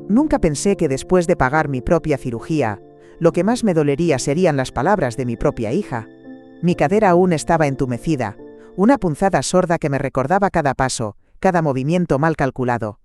Nunca pensé que después de pagar mi propia cirugía, lo que más me dolería serían las palabras de mi propia hija. Mi cadera aún estaba entumecida, una punzada sorda que me recordaba cada paso, cada movimiento mal calculado.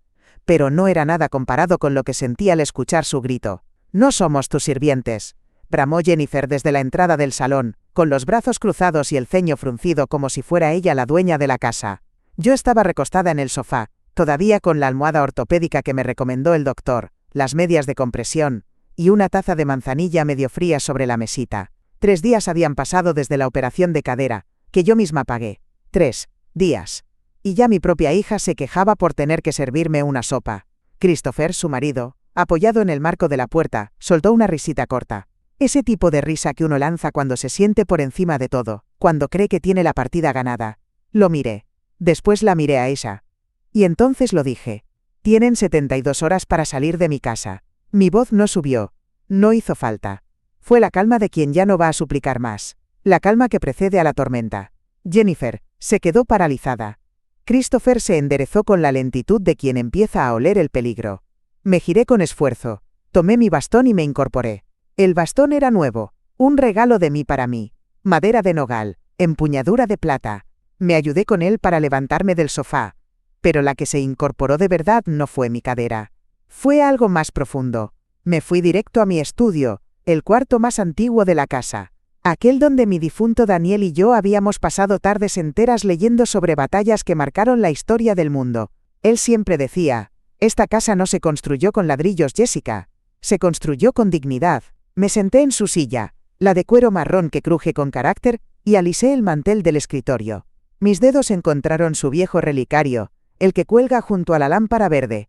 Pero no era nada comparado con lo que sentí al escuchar su grito. «No somos tus sirvientes», bramó Jennifer desde la entrada del salón, con los brazos cruzados y el ceño fruncido como si fuera ella la dueña de la casa. Yo estaba recostada en el sofá, todavía con la almohada ortopédica que me recomendó el doctor, las medias de compresión, y una taza de manzanilla medio fría sobre la mesita. 3 días habían pasado desde la operación de cadera, que yo misma pagué. 3 días. Y ya mi propia hija se quejaba por tener que servirme una sopa. Christopher, su marido, apoyado en el marco de la puerta, soltó una risita corta. Ese tipo de risa que uno lanza cuando se siente por encima de todo, cuando cree que tiene la partida ganada. Lo miré. Después la miré a ella. Y entonces lo dije. Tienen 72 horas para salir de mi casa. Mi voz no subió. No hizo falta. Fue la calma de quien ya no va a suplicar más. La calma que precede a la tormenta. Jennifer se quedó paralizada. Christopher se enderezó con la lentitud de quien empieza a oler el peligro. Me giré con esfuerzo. Tomé mi bastón y me incorporé. El bastón era nuevo. Un regalo de mí para mí. Madera de nogal. Empuñadura de plata. Me ayudé con él para levantarme del sofá. Pero la que se incorporó de verdad no fue mi cadera. Fue algo más profundo. Me fui directo a mi estudio, el cuarto más antiguo de la casa. Aquel donde mi difunto Daniel y yo habíamos pasado tardes enteras leyendo sobre batallas que marcaron la historia del mundo. Él siempre decía, esta casa no se construyó con ladrillos, Jessica. Se construyó con dignidad. Me senté en su silla, la de cuero marrón que cruje con carácter, y alisé el mantel del escritorio. Mis dedos encontraron su viejo relicario, el que cuelga junto a la lámpara verde.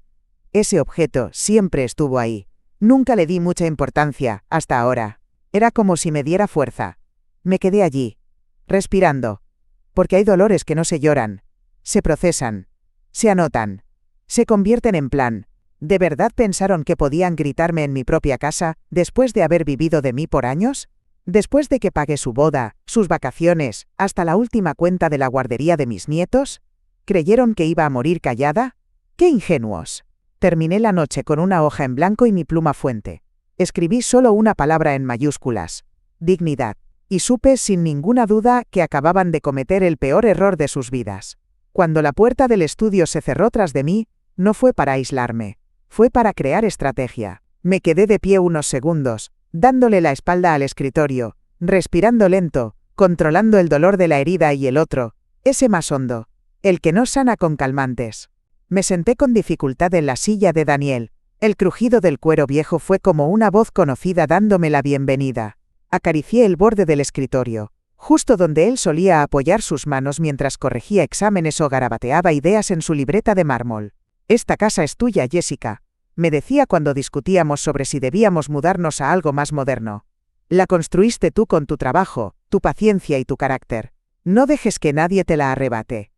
Ese objeto siempre estuvo ahí. Nunca le di mucha importancia, hasta ahora. Era como si me diera fuerza. Me quedé allí, respirando. Porque hay dolores que no se lloran. Se procesan. Se anotan. Se convierten en plan. ¿De verdad pensaron que podían gritarme en mi propia casa, después de haber vivido de mí por años? ¿Después de que pagué su boda, sus vacaciones, hasta la última cuenta de la guardería de mis nietos? ¿Creyeron que iba a morir callada? ¡Qué ingenuos! Terminé la noche con una hoja en blanco y mi pluma fuente. Escribí solo una palabra en mayúsculas. Dignidad. Y supe sin ninguna duda que acababan de cometer el peor error de sus vidas. Cuando la puerta del estudio se cerró tras de mí, no fue para aislarme. Fue para crear estrategia. Me quedé de pie unos segundos, dándole la espalda al escritorio, respirando lento, controlando el dolor de la herida y el otro, ese más hondo. El que no sana con calmantes. Me senté con dificultad en la silla de Daniel. El crujido del cuero viejo fue como una voz conocida dándome la bienvenida. Acaricié el borde del escritorio, justo donde él solía apoyar sus manos mientras corregía exámenes o garabateaba ideas en su libreta de mármol. Esta casa es tuya, Jessica, me decía cuando discutíamos sobre si debíamos mudarnos a algo más moderno. La construiste tú con tu trabajo, tu paciencia y tu carácter. No dejes que nadie te la arrebate.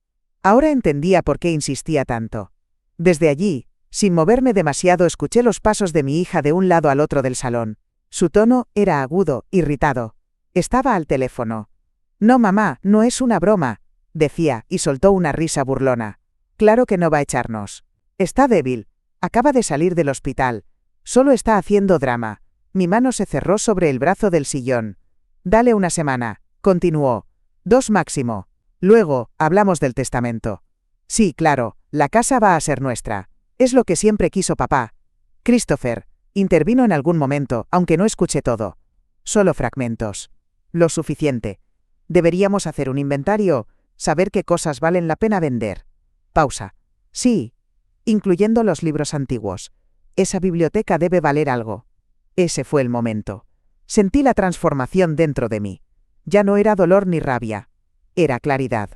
Ahora entendía por qué insistía tanto. Desde allí, sin moverme demasiado, escuché los pasos de mi hija de un lado al otro del salón. Su tono era agudo, irritado. Estaba al teléfono. No, mamá, no es una broma, decía, y soltó una risa burlona. Claro que no va a echarnos. Está débil. Acaba de salir del hospital. Solo está haciendo drama. Mi mano se cerró sobre el brazo del sillón. Dale una semana, continuó. 2 máximo. Luego, hablamos del testamento. Sí, claro, la casa va a ser nuestra. Es lo que siempre quiso papá. Christopher intervino en algún momento, aunque no escuché todo. Solo fragmentos. Lo suficiente. Deberíamos hacer un inventario, saber qué cosas valen la pena vender. Pausa. Sí. Incluyendo los libros antiguos. Esa biblioteca debe valer algo. Ese fue el momento. Sentí la transformación dentro de mí. Ya no era dolor ni rabia. Era claridad.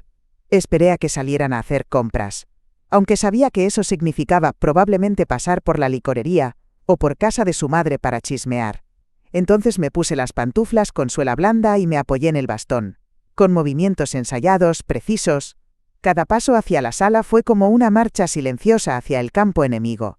Esperé a que salieran a hacer compras. Aunque sabía que eso significaba probablemente pasar por la licorería o por casa de su madre para chismear. Entonces me puse las pantuflas con suela blanda y me apoyé en el bastón. Con movimientos ensayados, precisos. Cada paso hacia la sala fue como una marcha silenciosa hacia el campo enemigo.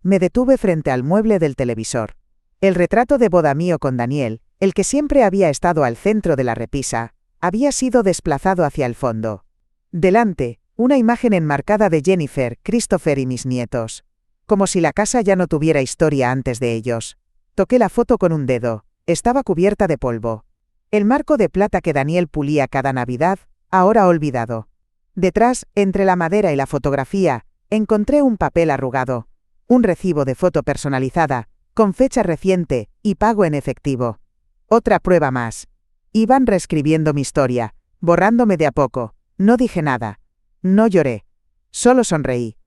Me detuve frente al mueble del televisor. El retrato de boda mío con Daniel, el que siempre había estado al centro de la repisa, había sido desplazado hacia el fondo. Delante, una imagen enmarcada de Jennifer, Christopher y mis nietos. como si la casa ya no tuviera historia antes de ellos. Toqué la foto con un dedo. Estaba cubierta de polvo. El marco de plata que Daniel pulía cada Navidad, ahora olvidado. Detrás, entre la madera y la fotografía, encontré un papel arrugado. Un recibo de foto personalizada, con fecha reciente, y pago en efectivo. Otra prueba más. Iban reescribiendo mi historia, borrándome de a poco. No dije nada. No lloré. Solo sonreí.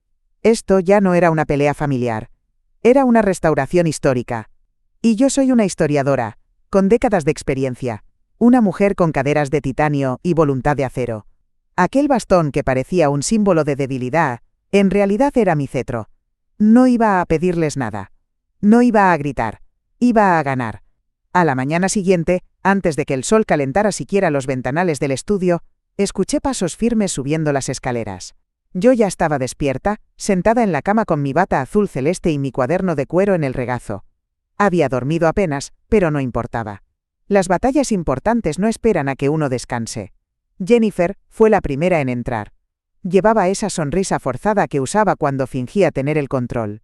Esto ya no era una pelea familiar. Era una restauración histórica. Y yo soy una historiadora, con décadas de experiencia. Una mujer con caderas de titanio y voluntad de acero. Aquel bastón que parecía un símbolo de debilidad, en realidad era mi cetro. No iba a pedirles nada. No iba a gritar. Iba a ganar. A la mañana siguiente, antes de que el sol calentara siquiera los ventanales del estudio, escuché pasos firmes subiendo las escaleras. Yo ya estaba despierta, sentada en la cama con mi bata azul celeste y mi cuaderno de cuero en el regazo. Había dormido apenas, pero no importaba. Las batallas importantes no esperan a que uno descanse. Jennifer fue la primera en entrar. Llevaba esa sonrisa forzada que usaba cuando fingía tener el control.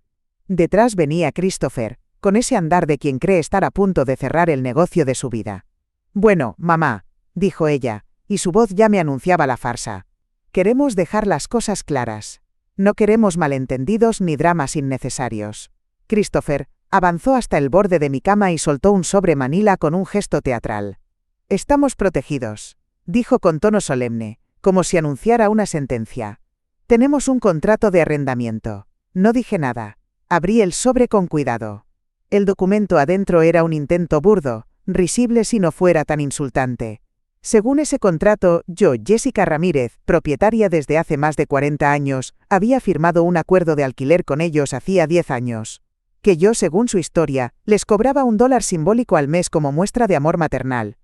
Detrás venía Christopher, con ese andar de quien cree estar a punto de cerrar el negocio de su vida. «Bueno, mamá», dijo ella, y su voz ya me anunciaba la farsa. «Queremos dejar las cosas claras. No queremos malentendidos ni dramas innecesarios». Christopher avanzó hasta el borde de mi cama y soltó un sobre manila con un gesto teatral. «Estamos protegidos», dijo con tono solemne, como si anunciara una sentencia. «Tenemos un contrato de arrendamiento». No dije nada. Abrí el sobre con cuidado. El documento adentro era un intento burdo, risible si no fuera tan insultante. Según ese contrato, yo, Jessica Ramírez, propietaria desde hace más de 40 años, había firmado un acuerdo de alquiler con ellos hacía 10 años. Que yo, según su historia, les cobraba $1 simbólico al mes como muestra de amor maternal.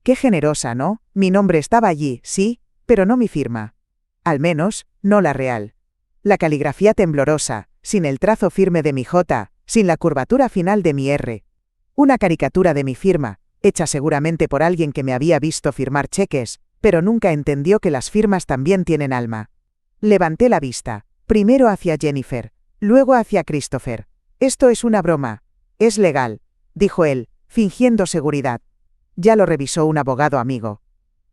Qué generosa, ¿no? Mi nombre estaba allí, sí, pero no mi firma. Al menos, no la real. La caligrafía temblorosa, sin el trazo firme de mi J, sin la curvatura final de mi R. Una caricatura de mi firma, hecha seguramente por alguien que me había visto firmar cheques, pero nunca entendió que las firmas también tienen alma. Levanté la vista, primero hacia Jennifer, luego hacia Christopher. «Esto es una broma. Es legal», dijo él, fingiendo seguridad. «Ya lo revisó un abogado amigo».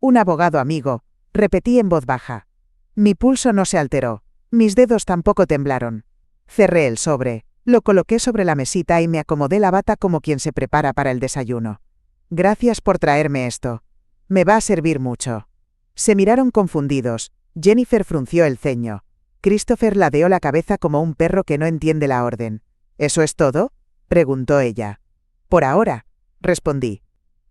«Un abogado amigo», repetí en voz baja. Mi pulso no se alteró. Mis dedos tampoco temblaron. Cerré el sobre, lo coloqué sobre la mesita y me acomodé la bata como quien se prepara para el desayuno. «Gracias por traerme esto. Me va a servir mucho». Se miraron confundidos. Jennifer frunció el ceño. Christopher ladeó la cabeza como un perro que no entiende la orden. «¿Eso es todo?», preguntó ella. «Por ahora», respondí.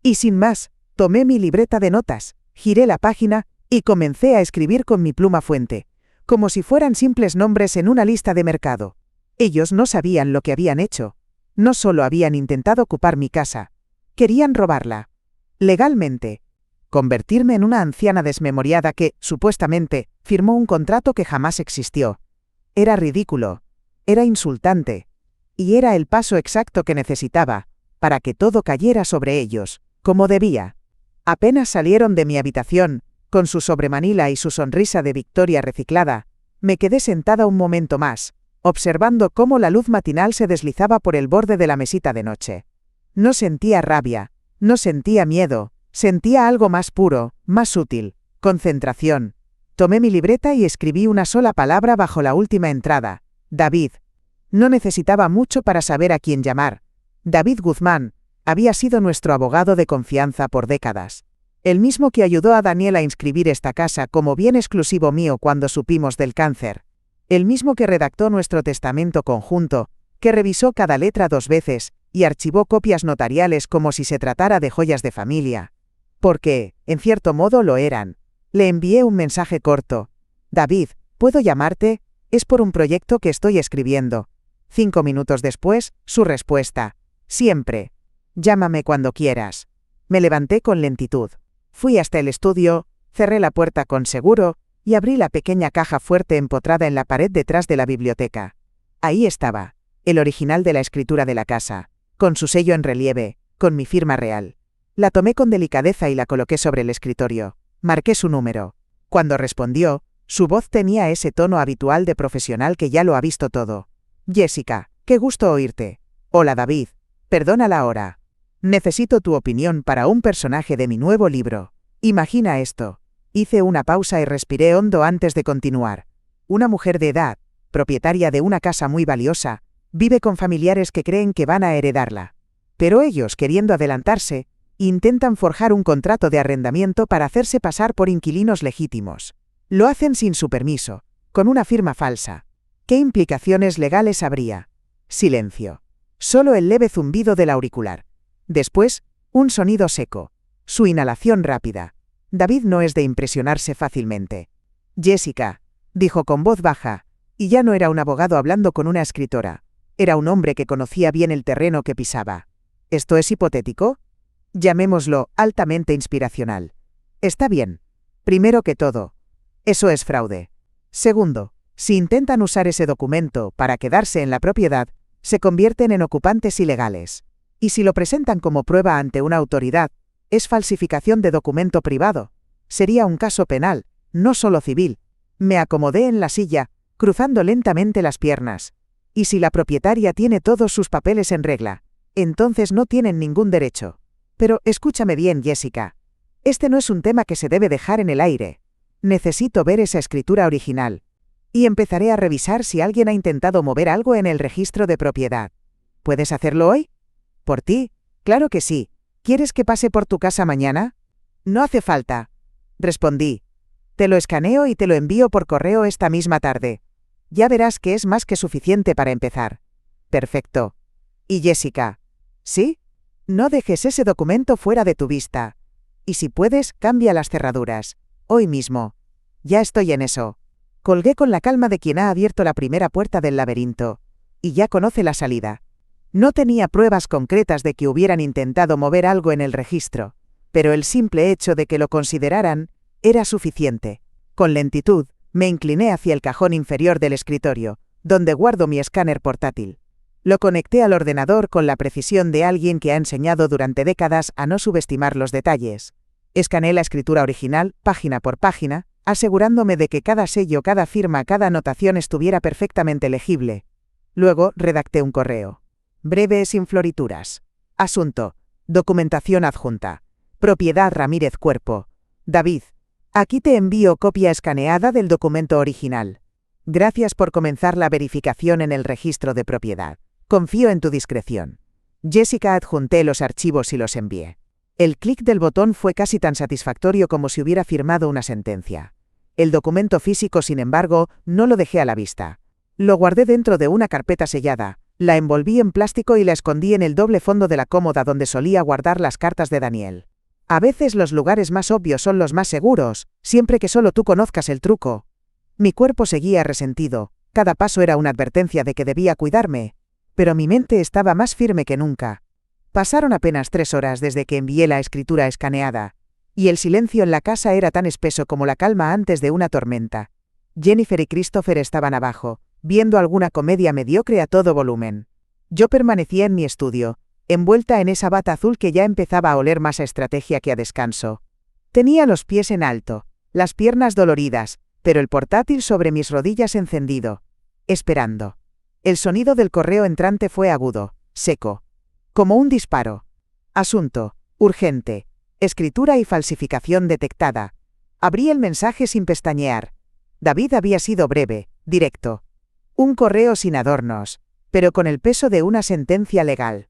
Y sin más, tomé mi libreta de notas, giré la página y comencé a escribir con mi pluma fuente, como si fueran simples nombres en una lista de mercado. Ellos no sabían lo que habían hecho. No solo habían intentado ocupar mi casa, querían robarla. Legalmente. Convertirme en una anciana desmemoriada que, supuestamente, firmó un contrato que jamás existió. Era ridículo. Era insultante. Y era el paso exacto que necesitaba, para que todo cayera sobre ellos, como debía. Apenas salieron de mi habitación, con su sobremanila y su sonrisa de victoria reciclada, me quedé sentada un momento más, observando cómo la luz matinal se deslizaba por el borde de la mesita de noche. No sentía rabia, no sentía miedo, sentía algo más puro, más útil, concentración. Tomé mi libreta y escribí una sola palabra bajo la última entrada: David. No necesitaba mucho para saber a quién llamar. David Guzmán había sido nuestro abogado de confianza por décadas. El mismo que ayudó a Daniel a inscribir esta casa como bien exclusivo mío cuando supimos del cáncer. El mismo que redactó nuestro testamento conjunto, que revisó cada letra 2 veces, y archivó copias notariales como si se tratara de joyas de familia. Porque, en cierto modo lo eran. Le envié un mensaje corto. «David, ¿puedo llamarte? Es por un proyecto que estoy escribiendo». 5 minutos después, su respuesta: «Siempre. Llámame cuando quieras». Me levanté con lentitud. Fui hasta el estudio, cerré la puerta con seguro, y abrí la pequeña caja fuerte empotrada en la pared detrás de la biblioteca. Ahí estaba, el original de la escritura de la casa, con su sello en relieve, con mi firma real. La tomé con delicadeza y la coloqué sobre el escritorio. Marqué su número. Cuando respondió, su voz tenía ese tono habitual de profesional que ya lo ha visto todo. Jessica, qué gusto oírte. Hola David, perdona la hora. Necesito tu opinión para un personaje de mi nuevo libro. Imagina esto. Hice una pausa y respiré hondo antes de continuar. Una mujer de edad, propietaria de una casa muy valiosa, vive con familiares que creen que van a heredarla. Pero ellos, queriendo adelantarse, intentan forjar un contrato de arrendamiento para hacerse pasar por inquilinos legítimos. Lo hacen sin su permiso, con una firma falsa. ¿Qué implicaciones legales habría? Silencio. Solo el leve zumbido del auricular. Después, un sonido seco. Su inhalación rápida. David no es de impresionarse fácilmente. Jessica, dijo con voz baja, y ya no era un abogado hablando con una escritora. Era un hombre que conocía bien el terreno que pisaba. ¿Esto es hipotético? Llamémoslo altamente inspiracional. Está bien. Primero que todo, eso es fraude. Segundo, si intentan usar ese documento para quedarse en la propiedad, se convierten en ocupantes ilegales. Y si lo presentan como prueba ante una autoridad, es falsificación de documento privado. Sería un caso penal, no solo civil. Me acomodé en la silla, cruzando lentamente las piernas. Y si la propietaria tiene todos sus papeles en regla, entonces no tienen ningún derecho. Pero escúchame bien, Jessica. Este no es un tema que se debe dejar en el aire. Necesito ver esa escritura original. Y empezaré a revisar si alguien ha intentado mover algo en el registro de propiedad. ¿Puedes hacerlo hoy? ¿Por ti? Claro que sí. ¿Quieres que pase por tu casa mañana? No hace falta. Respondí. Te lo escaneo y te lo envío por correo esta misma tarde. Ya verás que es más que suficiente para empezar. Perfecto. ¿Y Jessica? ¿Sí? No dejes ese documento fuera de tu vista. Y si puedes, cambia las cerraduras. Hoy mismo. Ya estoy en eso. Colgué con la calma de quien ha abierto la primera puerta del laberinto. Y ya conoce la salida. No tenía pruebas concretas de que hubieran intentado mover algo en el registro, pero el simple hecho de que lo consideraran era suficiente. Con lentitud, me incliné hacia el cajón inferior del escritorio, donde guardo mi escáner portátil. Lo conecté al ordenador con la precisión de alguien que ha enseñado durante décadas a no subestimar los detalles. Escaneé la escritura original, página por página, asegurándome de que cada sello, cada firma, cada anotación estuviera perfectamente legible. Luego, redacté un correo. Breve sin florituras. Asunto. Documentación adjunta. Propiedad Ramírez Cuerpo. David. Aquí te envío copia escaneada del documento original. Gracias por comenzar la verificación en el registro de propiedad. Confío en tu discreción. Jessica, adjunté los archivos y los envié. El clic del botón fue casi tan satisfactorio como si hubiera firmado una sentencia. El documento físico, sin embargo, no lo dejé a la vista. Lo guardé dentro de una carpeta sellada, la envolví en plástico y la escondí en el doble fondo de la cómoda donde solía guardar las cartas de Daniel. A veces los lugares más obvios son los más seguros, siempre que solo tú conozcas el truco. Mi cuerpo seguía resentido, cada paso era una advertencia de que debía cuidarme, pero mi mente estaba más firme que nunca. Pasaron apenas 3 horas desde que envié la escritura escaneada, y el silencio en la casa era tan espeso como la calma antes de una tormenta. Jennifer y Christopher estaban abajo, viendo alguna comedia mediocre a todo volumen. Yo permanecía en mi estudio, envuelta en esa bata azul que ya empezaba a oler más a estrategia que a descanso. Tenía los pies en alto, las piernas doloridas, pero el portátil sobre mis rodillas encendido, esperando. El sonido del correo entrante fue agudo, seco, como un disparo. Asunto, urgente, escritura y falsificación detectada. Abrí el mensaje sin pestañear. David había sido breve, directo. Un correo sin adornos, pero con el peso de una sentencia legal.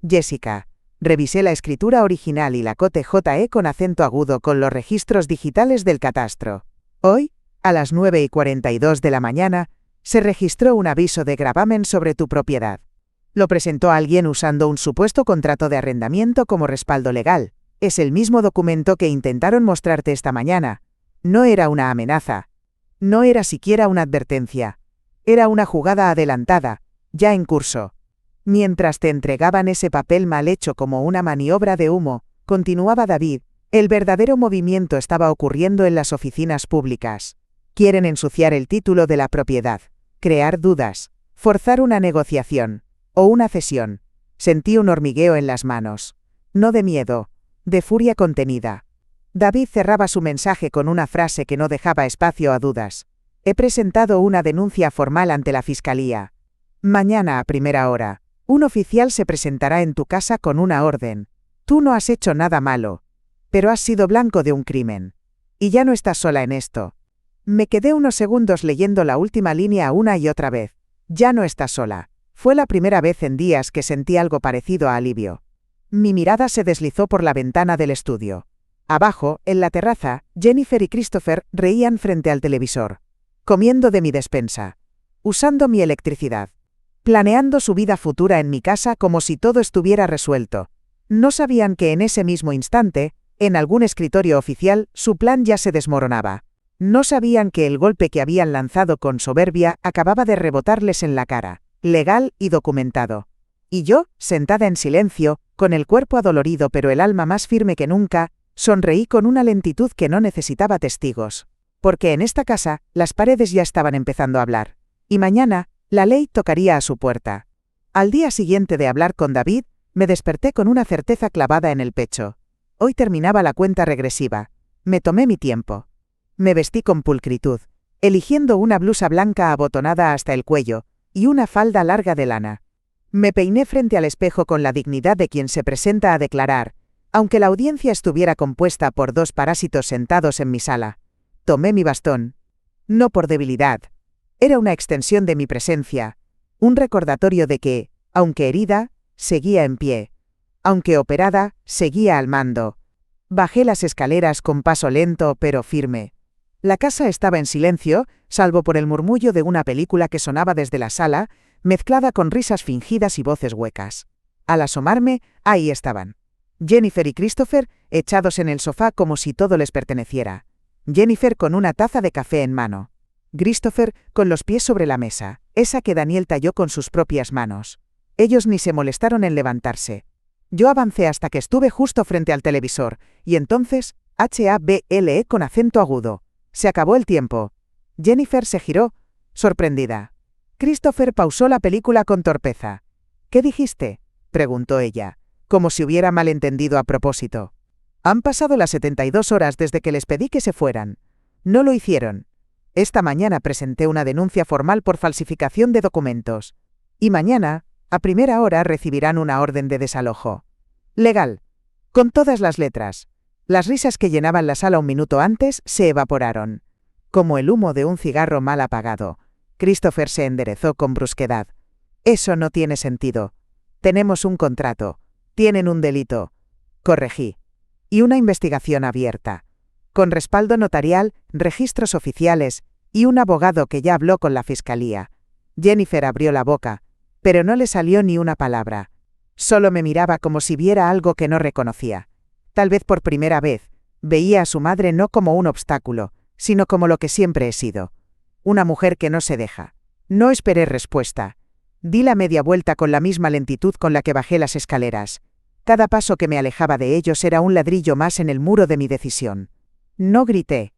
Jessica. Revisé la escritura original y la cote JE con acento agudo con los registros digitales del catastro. Hoy, a las 9:42 de la mañana, se registró un aviso de gravamen sobre tu propiedad. Lo presentó alguien usando un supuesto contrato de arrendamiento como respaldo legal. Es el mismo documento que intentaron mostrarte esta mañana. No era una amenaza. No era siquiera una advertencia. Era una jugada adelantada, ya en curso. Mientras te entregaban ese papel mal hecho como una maniobra de humo, continuaba David, el verdadero movimiento estaba ocurriendo en las oficinas públicas. Quieren ensuciar el título de la propiedad, crear dudas, forzar una negociación, o una cesión. Sentí un hormigueo en las manos. No de miedo, de furia contenida. David cerraba su mensaje con una frase que no dejaba espacio a dudas. He presentado una denuncia formal ante la Fiscalía. Mañana a primera hora, un oficial se presentará en tu casa con una orden. Tú no has hecho nada malo, pero has sido blanco de un crimen. Y ya no estás sola en esto. Me quedé unos segundos leyendo la última línea una y otra vez. Ya no estás sola. Fue la primera vez en días que sentí algo parecido a alivio. Mi mirada se deslizó por la ventana del estudio. Abajo, en la terraza, Jennifer y Christopher reían frente al televisor, comiendo de mi despensa, usando mi electricidad, planeando su vida futura en mi casa como si todo estuviera resuelto. No sabían que en ese mismo instante, en algún escritorio oficial, su plan ya se desmoronaba. No sabían que el golpe que habían lanzado con soberbia acababa de rebotarles en la cara, legal y documentado. Y yo, sentada en silencio, con el cuerpo adolorido pero el alma más firme que nunca, sonreí con una lentitud que no necesitaba testigos. Porque en esta casa, las paredes ya estaban empezando a hablar. Y mañana, la ley tocaría a su puerta. Al día siguiente de hablar con David, me desperté con una certeza clavada en el pecho. Hoy terminaba la cuenta regresiva. Me tomé mi tiempo. Me vestí con pulcritud, eligiendo una blusa blanca abotonada hasta el cuello, y una falda larga de lana. Me peiné frente al espejo con la dignidad de quien se presenta a declarar, aunque la audiencia estuviera compuesta por dos parásitos sentados en mi sala. Tomé mi bastón. No por debilidad. Era una extensión de mi presencia, un recordatorio de que, aunque herida, seguía en pie. Aunque operada, seguía al mando. Bajé las escaleras con paso lento pero firme. La casa estaba en silencio, salvo por el murmullo de una película que sonaba desde la sala, mezclada con risas fingidas y voces huecas. Al asomarme, ahí estaban. Jennifer y Christopher, echados en el sofá como si todo les perteneciera. Jennifer con una taza de café en mano. Christopher con los pies sobre la mesa, esa que Daniel talló con sus propias manos. Ellos ni se molestaron en levantarse. Yo avancé hasta que estuve justo frente al televisor, y entonces, HABLE con acento agudo. Se acabó el tiempo. Jennifer se giró, sorprendida. Christopher pausó la película con torpeza. ¿Qué dijiste?, preguntó ella, como si hubiera malentendido a propósito. Han pasado las 72 horas desde que les pedí que se fueran. No lo hicieron. Esta mañana presenté una denuncia formal por falsificación de documentos. Y mañana, a primera hora, recibirán una orden de desalojo. Legal. Con todas las letras. Las risas que llenaban la sala un minuto antes se evaporaron. Como el humo de un cigarro mal apagado. Christopher se enderezó con brusquedad. Eso no tiene sentido. Tenemos un contrato. Tienen un delito. Corregí. Y una investigación abierta. Con respaldo notarial, registros oficiales, y un abogado que ya habló con la fiscalía. Jennifer abrió la boca, pero no le salió ni una palabra. Solo me miraba como si viera algo que no reconocía. Tal vez por primera vez, veía a su madre no como un obstáculo, sino como lo que siempre he sido. Una mujer que no se deja. No esperé respuesta. Di la media vuelta con la misma lentitud con la que bajé las escaleras. Cada paso que me alejaba de ellos era un ladrillo más en el muro de mi decisión. No grité.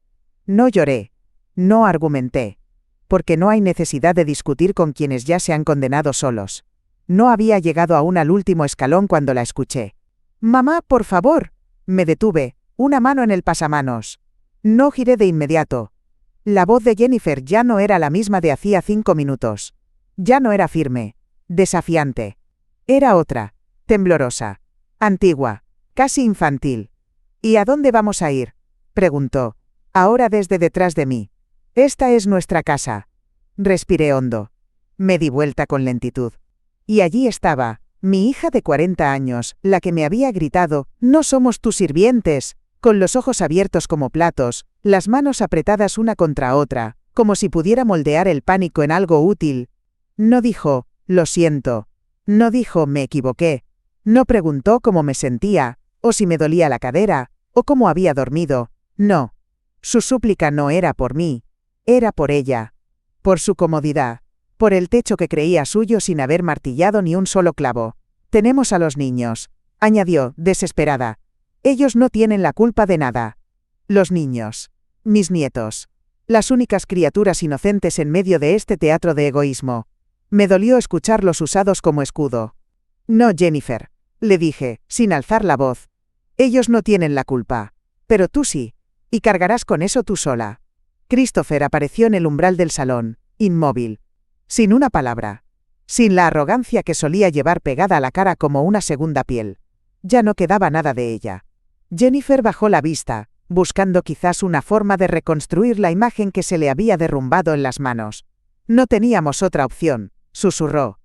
No lloré. No argumenté. Porque no hay necesidad de discutir con quienes ya se han condenado solos. No había llegado aún al último escalón cuando la escuché. «Mamá, por favor». Me detuve, una mano en el pasamanos. No giré de inmediato. La voz de Jennifer ya no era la misma de hacía 5 minutos. Ya no era firme, desafiante. Era otra, temblorosa, antigua, casi infantil. «¿Y a dónde vamos a ir?», preguntó, ahora desde detrás de mí. «Esta es nuestra casa». Respiré hondo. Me di vuelta con lentitud. Y allí estaba, mi hija de 40 años, la que me había gritado, «No somos tus sirvientes», con los ojos abiertos como platos, las manos apretadas una contra otra, como si pudiera moldear el pánico en algo útil. No dijo, «Lo siento». No dijo, «Me equivoqué». No preguntó cómo me sentía, o si me dolía la cadera, o cómo había dormido. No. Su súplica no era por mí, era por ella. Por su comodidad. Por el techo que creía suyo sin haber martillado ni un solo clavo. «Tenemos a los niños», añadió, desesperada. «Ellos no tienen la culpa de nada». Los niños. Mis nietos. Las únicas criaturas inocentes en medio de este teatro de egoísmo. Me dolió escucharlos usados como escudo. «No, Jennifer», le dije, sin alzar la voz. «Ellos no tienen la culpa. Pero tú sí. Y cargarás con eso tú sola». Christopher apareció en el umbral del salón, inmóvil. Sin una palabra. sin la arrogancia que solía llevar pegada a la cara como una segunda piel. Ya no quedaba nada de ella. Jennifer bajó la vista, buscando quizás una forma de reconstruir la imagen que se le había derrumbado en las manos. No teníamos otra opción, susurró.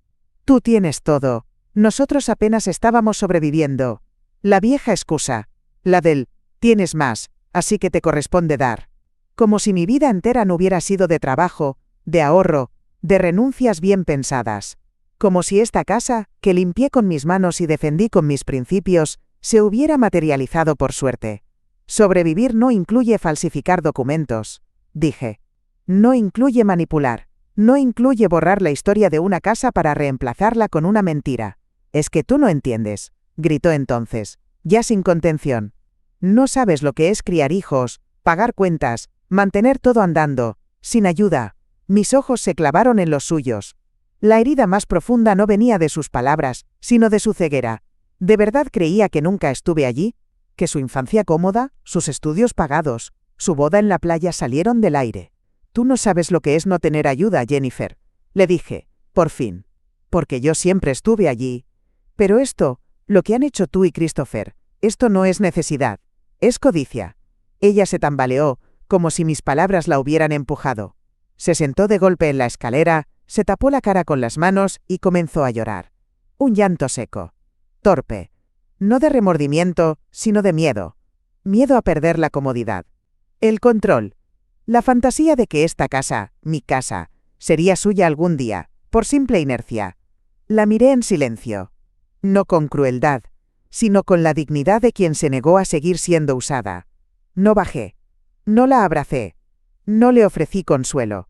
Tú tienes todo. Nosotros apenas estábamos sobreviviendo. La vieja excusa. La del, tienes más, así que te corresponde dar. Como si mi vida entera no hubiera sido de trabajo, de ahorro, de renuncias bien pensadas. Como si esta casa, que limpié con mis manos y defendí con mis principios, se hubiera materializado por suerte. Sobrevivir no incluye falsificar documentos, dije. No incluye manipular. No incluye borrar la historia de una casa para reemplazarla con una mentira. Es que tú no entiendes, gritó entonces, ya sin contención. No sabes lo que es criar hijos, pagar cuentas, mantener todo andando, sin ayuda. Mis ojos se clavaron en los suyos. La herida más profunda no venía de sus palabras, sino de su ceguera. ¿De verdad creía que nunca estuve allí? ¿Que su infancia cómoda, sus estudios pagados, su boda en la playa salieron del aire? Tú no sabes lo que es no tener ayuda, Jennifer, le dije, por fin. Porque yo siempre estuve allí. Pero esto, lo que han hecho tú y Christopher, esto no es necesidad, es codicia. Ella se tambaleó, como si mis palabras la hubieran empujado. Se sentó de golpe en la escalera, se tapó la cara con las manos y comenzó a llorar. Un llanto seco. Torpe. No de remordimiento, sino de miedo. Miedo a perder la comodidad. El control. La fantasía de que esta casa, mi casa, sería suya algún día, por simple inercia. La miré en silencio. No con crueldad, sino con la dignidad de quien se negó a seguir siendo usada. No bajé. No la abracé. No le ofrecí consuelo.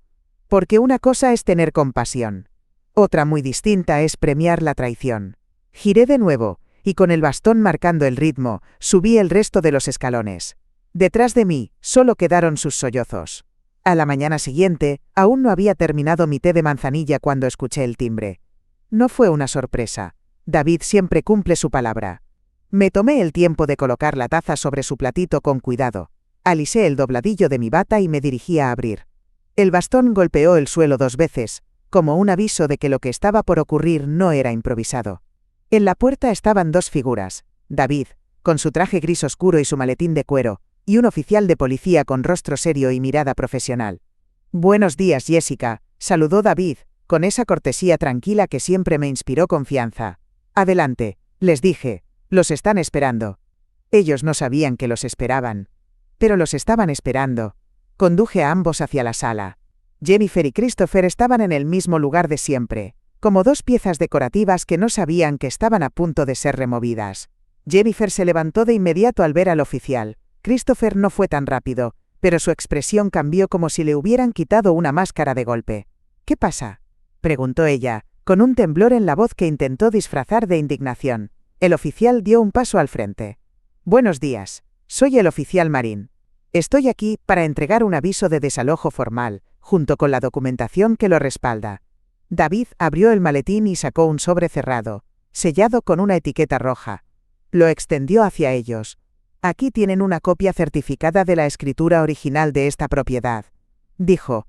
Porque una cosa es tener compasión. Otra muy distinta es premiar la traición. Giré de nuevo, y con el bastón marcando el ritmo, subí el resto de los escalones. Detrás de mí, solo quedaron sus sollozos. A la mañana siguiente, aún no había terminado mi té de manzanilla cuando escuché el timbre. No fue una sorpresa. David siempre cumple su palabra. Me tomé el tiempo de colocar la taza sobre su platito con cuidado. Alisé el dobladillo de mi bata y me dirigí a abrir. El bastón golpeó el suelo 2 veces, como un aviso de que lo que estaba por ocurrir no era improvisado. En la puerta estaban 2 figuras, David, con su traje gris oscuro y su maletín de cuero, y un oficial de policía con rostro serio y mirada profesional. Buenos días, Jessica, saludó David, con esa cortesía tranquila que siempre me inspiró confianza. Adelante, les dije, los están esperando. Ellos no sabían que los esperaban. Pero los estaban esperando. Conduje a ambos hacia la sala. Jennifer y Christopher estaban en el mismo lugar de siempre, como 2 piezas decorativas que no sabían que estaban a punto de ser removidas. Jennifer se levantó de inmediato al ver al oficial. Christopher no fue tan rápido, pero su expresión cambió como si le hubieran quitado una máscara de golpe. ¿Qué pasa?, preguntó ella, con un temblor en la voz que intentó disfrazar de indignación. El oficial dio un paso al frente. Buenos días, soy el oficial Marín. Estoy aquí para entregar un aviso de desalojo formal, junto con la documentación que lo respalda. David abrió el maletín y sacó un sobre cerrado, sellado con una etiqueta roja. Lo extendió hacia ellos. Aquí tienen una copia certificada de la escritura original de esta propiedad, dijo,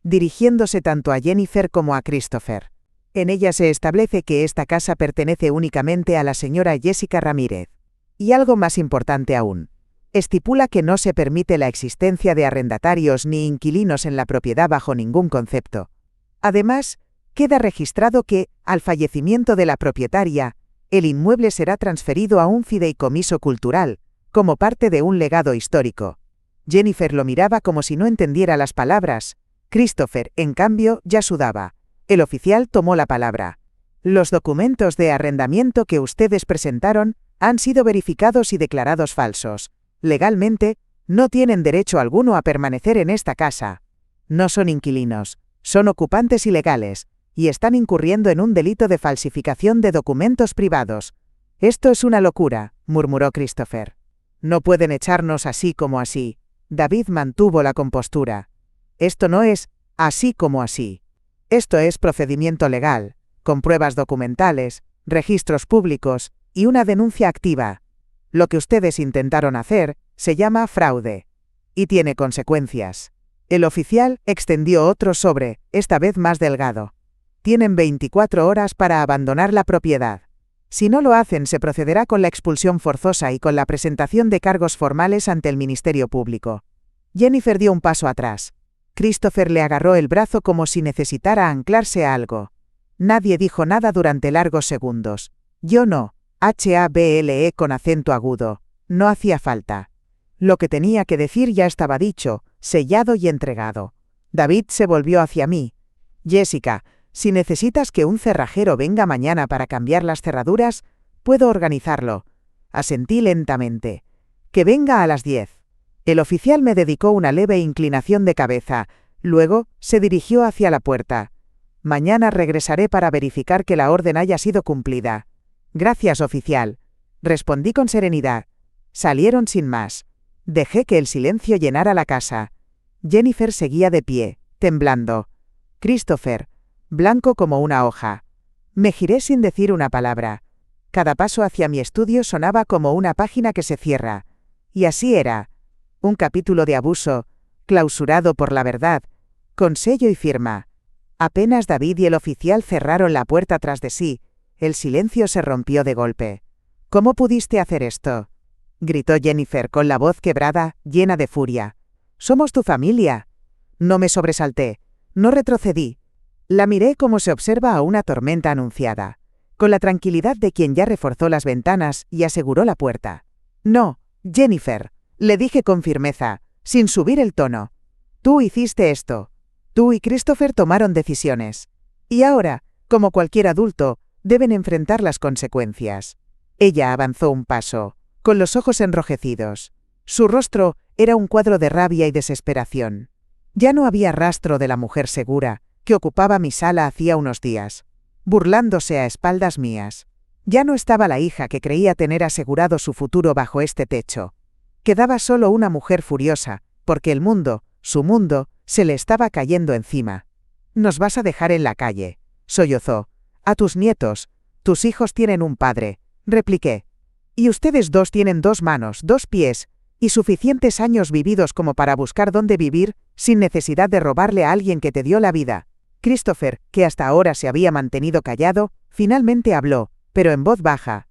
dirigiéndose tanto a Jennifer como a Christopher. En ella se establece que esta casa pertenece únicamente a la señora Jessica Ramírez. Y algo más importante aún. Estipula que no se permite la existencia de arrendatarios ni inquilinos en la propiedad bajo ningún concepto. Además, queda registrado que, al fallecimiento de la propietaria, el inmueble será transferido a un fideicomiso cultural, como parte de un legado histórico. Jennifer lo miraba como si no entendiera las palabras. Christopher, en cambio, ya sudaba. El oficial tomó la palabra. Los documentos de arrendamiento que ustedes presentaron han sido verificados y declarados falsos. Legalmente, no tienen derecho alguno a permanecer en esta casa. No son inquilinos, son ocupantes ilegales, y están incurriendo en un delito de falsificación de documentos privados. Esto es una locura, murmuró Christopher. No pueden echarnos así como así. David mantuvo la compostura. Esto no es así como así. Esto es procedimiento legal, con pruebas documentales, registros públicos y una denuncia activa. Lo que ustedes intentaron hacer se llama fraude. Y tiene consecuencias. El oficial extendió otro sobre, esta vez más delgado. Tienen 24 horas para abandonar la propiedad. Si no lo hacen, se procederá con la expulsión forzosa y con la presentación de cargos formales ante el Ministerio Público. Jennifer dio un paso atrás. Christopher le agarró el brazo como si necesitara anclarse a algo. Nadie dijo nada durante largos segundos. Yo no. Hable con acento agudo. No hacía falta. Lo que tenía que decir ya estaba dicho, sellado y entregado. David se volvió hacia mí. Jessica, si necesitas que un cerrajero venga mañana para cambiar las cerraduras, puedo organizarlo. Asentí lentamente. Que venga a las 10. El oficial me dedicó una leve inclinación de cabeza. Luego, se dirigió hacia la puerta. Mañana regresaré para verificar que la orden haya sido cumplida. Gracias, oficial. Respondí con serenidad. Salieron sin más. Dejé que el silencio llenara la casa. Jennifer seguía de pie, temblando. Christopher, blanco como una hoja. Me giré sin decir una palabra. Cada paso hacia mi estudio sonaba como una página que se cierra. Y así era. Un capítulo de abuso, clausurado por la verdad, con sello y firma. Apenas David y el oficial cerraron la puerta tras de sí, el silencio se rompió de golpe. ¿Cómo pudiste hacer esto?, gritó Jennifer con la voz quebrada, llena de furia. «Somos tu familia». No me sobresalté, no retrocedí. La miré como se observa a una tormenta anunciada, con la tranquilidad de quien ya reforzó las ventanas y aseguró la puerta. «No, Jennifer», le dije con firmeza, sin subir el tono. «Tú hiciste esto. Tú y Christopher tomaron decisiones. Y ahora, como cualquier adulto, deben enfrentar las consecuencias». Ella avanzó un paso, con los ojos enrojecidos. Su rostro era un cuadro de rabia y desesperación. Ya no había rastro de la mujer segura, que ocupaba mi sala hacía unos días, burlándose a espaldas mías. Ya no estaba la hija que creía tener asegurado su futuro bajo este techo. Quedaba solo una mujer furiosa, porque el mundo, su mundo, se le estaba cayendo encima. «Nos vas a dejar en la calle», sollozó. «A tus nietos. Tus hijos tienen un padre», repliqué. «Y ustedes dos tienen 2 manos, 2 pies, y suficientes años vividos como para buscar dónde vivir, sin necesidad de robarle a alguien que te dio la vida». Christopher, que hasta ahora se había mantenido callado, finalmente habló, pero en voz baja.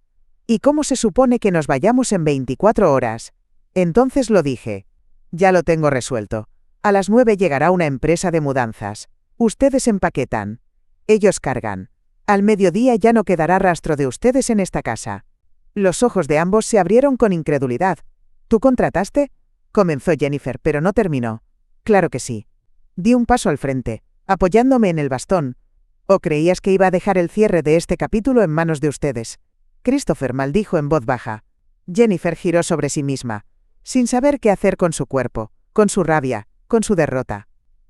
«¿Y cómo se supone que nos vayamos en 24 horas? Entonces lo dije. «Ya lo tengo resuelto. A las 9 llegará una empresa de mudanzas. Ustedes empaquetan. Ellos cargan. Al mediodía ya no quedará rastro de ustedes en esta casa». Los ojos de ambos se abrieron con incredulidad. «¿Tú contrataste?», comenzó Jennifer, pero no terminó. «Claro que sí». Di un paso al frente, apoyándome en el bastón. «¿O creías que iba a dejar el cierre de este capítulo en manos de ustedes?», Christopher maldijo en voz baja. Jennifer giró sobre sí misma, sin saber qué hacer con su cuerpo, con su rabia, con su derrota.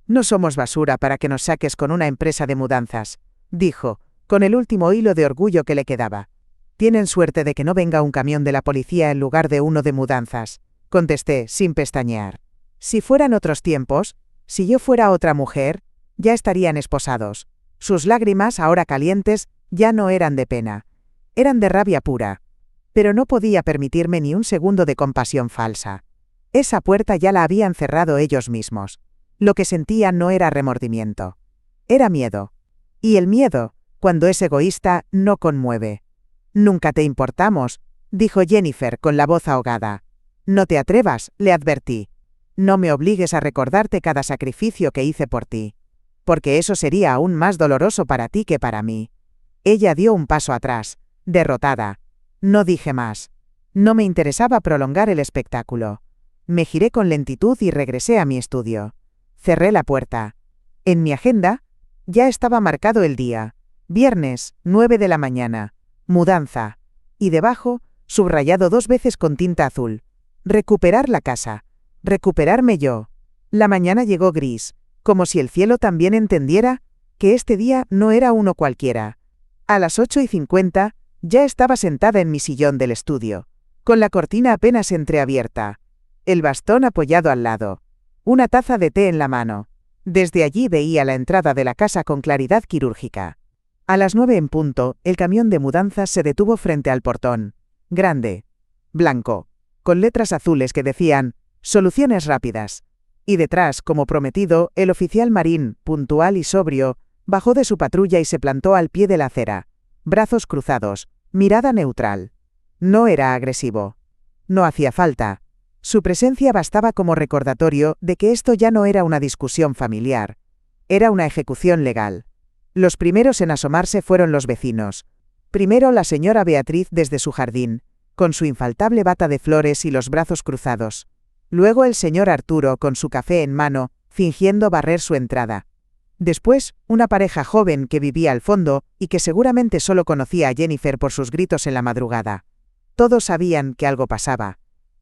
«No somos basura para que nos saques con una empresa de mudanzas», dijo, con el último hilo de orgullo que le quedaba. «Tienen suerte de que no venga un camión de la policía en lugar de uno de mudanzas», contesté, sin pestañear. «Si fueran otros tiempos, si yo fuera otra mujer, ya estarían esposados». Sus lágrimas, ahora calientes, ya no eran de pena. Eran de rabia pura. Pero no podía permitirme ni un segundo de compasión falsa. Esa puerta ya la habían cerrado ellos mismos. Lo que sentía no era remordimiento. Era miedo. Y el miedo, cuando es egoísta, no conmueve. «Nunca te importamos», dijo Jennifer con la voz ahogada. «No te atrevas», le advertí. «No me obligues a recordarte cada sacrificio que hice por ti. Porque eso sería aún más doloroso para ti que para mí». Ella dio un paso atrás, derrotada. No dije más. No me interesaba prolongar el espectáculo. Me giré con lentitud y regresé a mi estudio. Cerré la puerta. En mi agenda, ya estaba marcado el día. Viernes, 9 de la mañana. Mudanza. Y debajo, subrayado 2 veces con tinta azul. Recuperar la casa. Recuperarme yo. La mañana llegó gris, como si el cielo también entendiera que este día no era uno cualquiera. A las 8:50, ya estaba sentada en mi sillón del estudio, con la cortina apenas entreabierta, el bastón apoyado al lado, una taza de té en la mano. Desde allí veía la entrada de la casa con claridad quirúrgica. A las 9 en punto, el camión de mudanzas se detuvo frente al portón. Grande. Blanco. Con letras azules que decían, «Soluciones rápidas». Y detrás, como prometido, el oficial marín, puntual y sobrio, Bajó de su patrulla y se plantó al pie de la acera. Brazos cruzados, mirada neutral. No era agresivo. No hacía falta. Su presencia bastaba como recordatorio de que esto ya no era una discusión familiar. Era una ejecución legal. Los primeros en asomarse fueron los vecinos. Primero la señora Beatriz desde su jardín, con su infaltable bata de flores y los brazos cruzados. Luego el señor Arturo con su café en mano, fingiendo barrer su entrada. Después, una pareja joven que vivía al fondo y que seguramente solo conocía a Jennifer por sus gritos en la madrugada. Todos sabían que algo pasaba.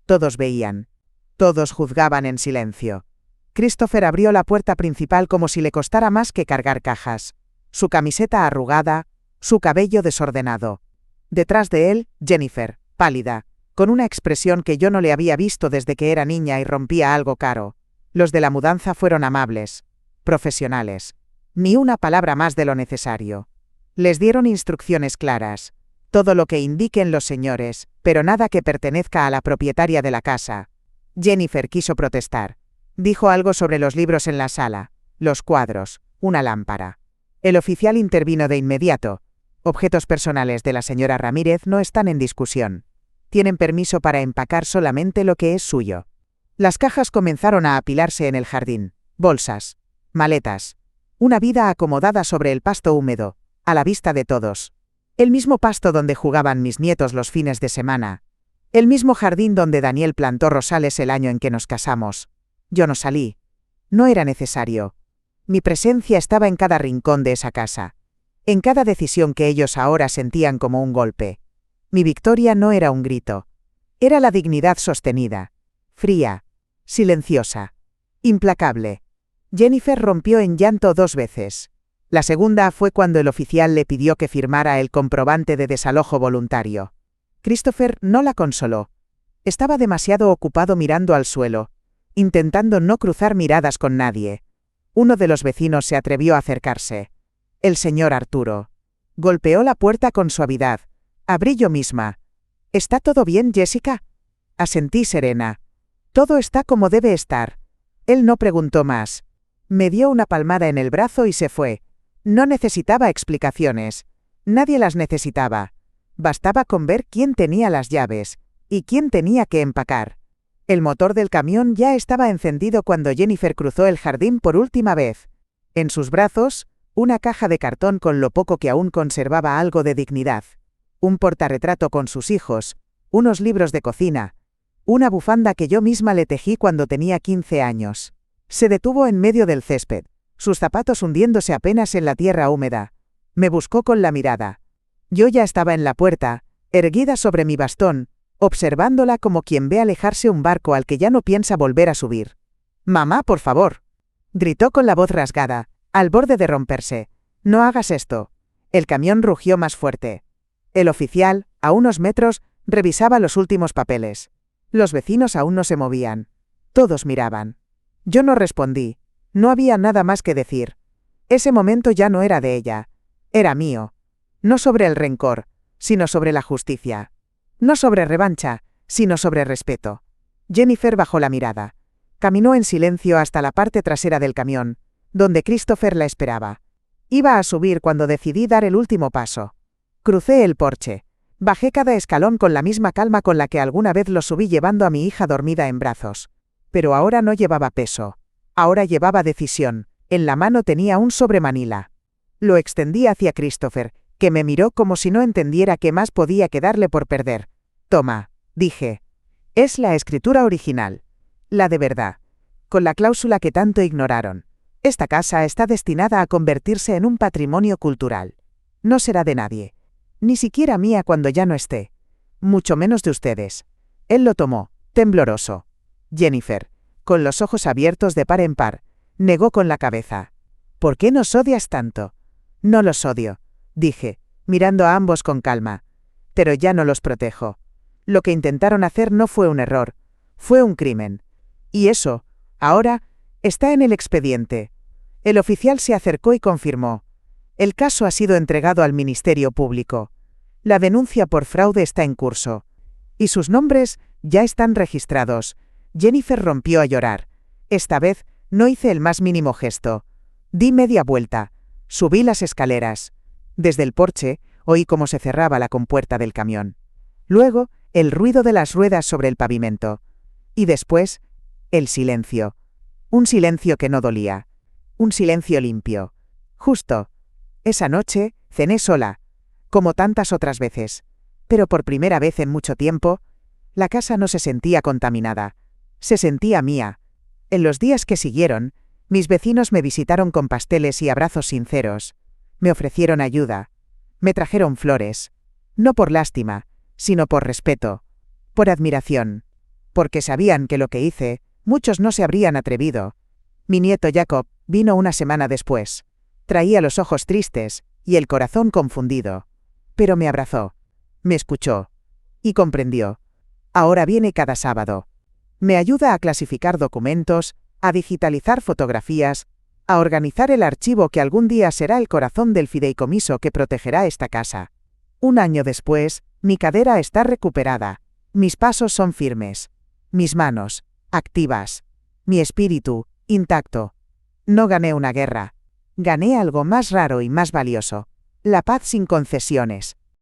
Todos veían. Todos juzgaban en silencio. Christopher abrió la puerta principal como si le costara más que cargar cajas. Su camiseta arrugada, su cabello desordenado. Detrás de él, Jennifer, pálida, con una expresión que yo no le había visto desde que era niña y rompía algo caro. Los de la mudanza fueron amables, profesionales. Ni una palabra más de lo necesario. Les dieron instrucciones claras. Todo lo que indiquen los señores, pero nada que pertenezca a la propietaria de la casa. Jennifer quiso protestar. Dijo algo sobre los libros en la sala, los cuadros, una lámpara. El oficial intervino de inmediato. Objetos personales de la señora Ramírez no están en discusión. Tienen permiso para empacar solamente lo que es suyo. Las cajas comenzaron a apilarse en el jardín. Bolsas. Maletas. Una vida acomodada sobre el pasto húmedo, a la vista de todos. El mismo pasto donde jugaban mis nietos los fines de semana. El mismo jardín donde Daniel plantó rosales el año en que nos casamos. Yo no salí. No era necesario. Mi presencia estaba en cada rincón de esa casa. En cada decisión que ellos ahora sentían como un golpe. Mi victoria no era un grito. Era la dignidad sostenida. Fría. Silenciosa. Implacable. Jennifer rompió en llanto 2 veces. La segunda fue cuando el oficial le pidió que firmara el comprobante de desalojo voluntario. Christopher no la consoló. Estaba demasiado ocupado mirando al suelo, intentando no cruzar miradas con nadie. Uno de los vecinos se atrevió a acercarse. El señor Arturo. Golpeó la puerta con suavidad. Abrí yo misma. ¿Está todo bien, Jessica? Asentí serena. Todo está como debe estar. Él no preguntó más. Me dio una palmada en el brazo y se fue. No necesitaba explicaciones. Nadie las necesitaba. Bastaba con ver quién tenía las llaves y quién tenía que empacar. El motor del camión ya estaba encendido cuando Jennifer cruzó el jardín por última vez. En sus brazos, una caja de cartón con lo poco que aún conservaba algo de dignidad. Un portarretrato con sus hijos, unos libros de cocina, una bufanda que yo misma le tejí cuando tenía 15 años. Se detuvo en medio del césped, sus zapatos hundiéndose apenas en la tierra húmeda. Me buscó con la mirada. Yo ya estaba en la puerta, erguida sobre mi bastón, observándola como quien ve alejarse un barco al que ya no piensa volver a subir. «Mamá, por favor», gritó con la voz rasgada, al borde de romperse. «No hagas esto». El camión rugió más fuerte. El oficial, a unos metros, revisaba los últimos papeles. Los vecinos aún no se movían. Todos miraban. Yo no respondí. No había nada más que decir. Ese momento ya no era de ella. Era mío. No sobre el rencor, sino sobre la justicia. No sobre revancha, sino sobre respeto. Jennifer bajó la mirada. Caminó en silencio hasta la parte trasera del camión, donde Christopher la esperaba. Iba a subir cuando decidí dar el último paso. Crucé el porche. Bajé cada escalón con la misma calma con la que alguna vez lo subí llevando a mi hija dormida en brazos. Pero ahora no llevaba peso. Ahora llevaba decisión. En la mano tenía un sobre manila. Lo extendí hacia Christopher, que me miró como si no entendiera qué más podía quedarle por perder. «Toma», dije. «Es la escritura original. La de verdad. Con la cláusula que tanto ignoraron. Esta casa está destinada a convertirse en un patrimonio cultural. No será de nadie. Ni siquiera mía cuando ya no esté. Mucho menos de ustedes». Él lo tomó, tembloroso. Jennifer, con los ojos abiertos de par en par, negó con la cabeza. «¿Por qué nos odias tanto?» «No los odio», dije, mirando a ambos con calma. «Pero ya no los protejo. Lo que intentaron hacer no fue un error, fue un crimen. Y eso, ahora, está en el expediente». El oficial se acercó y confirmó. «El caso ha sido entregado al Ministerio Público. La denuncia por fraude está en curso. Y sus nombres ya están registrados». Jennifer rompió a llorar. Esta vez, no hice el más mínimo gesto. Di media vuelta. Subí las escaleras. Desde el porche, oí cómo se cerraba la compuerta del camión. Luego, el ruido de las ruedas sobre el pavimento. Y después, el silencio. Un silencio que no dolía. Un silencio limpio. Justo. Esa noche, cené sola, como tantas otras veces. Pero por primera vez en mucho tiempo, la casa no se sentía contaminada. Se sentía mía. En los días que siguieron, mis vecinos me visitaron con pasteles y abrazos sinceros. Me ofrecieron ayuda. Me trajeron flores. No por lástima, sino por respeto. Por admiración. Porque sabían que lo que hice, muchos no se habrían atrevido. Mi nieto Jacob vino una semana después. Traía los ojos tristes y el corazón confundido. Pero me abrazó. Me escuchó. Y comprendió. Ahora viene cada sábado. Me ayuda a clasificar documentos, a digitalizar fotografías, a organizar el archivo que algún día será el corazón del fideicomiso que protegerá esta casa. Un año después, mi cadera está recuperada. Mis pasos son firmes. Mis manos, activas. Mi espíritu, intacto. No gané una guerra. Gané algo más raro y más valioso. La paz sin concesiones.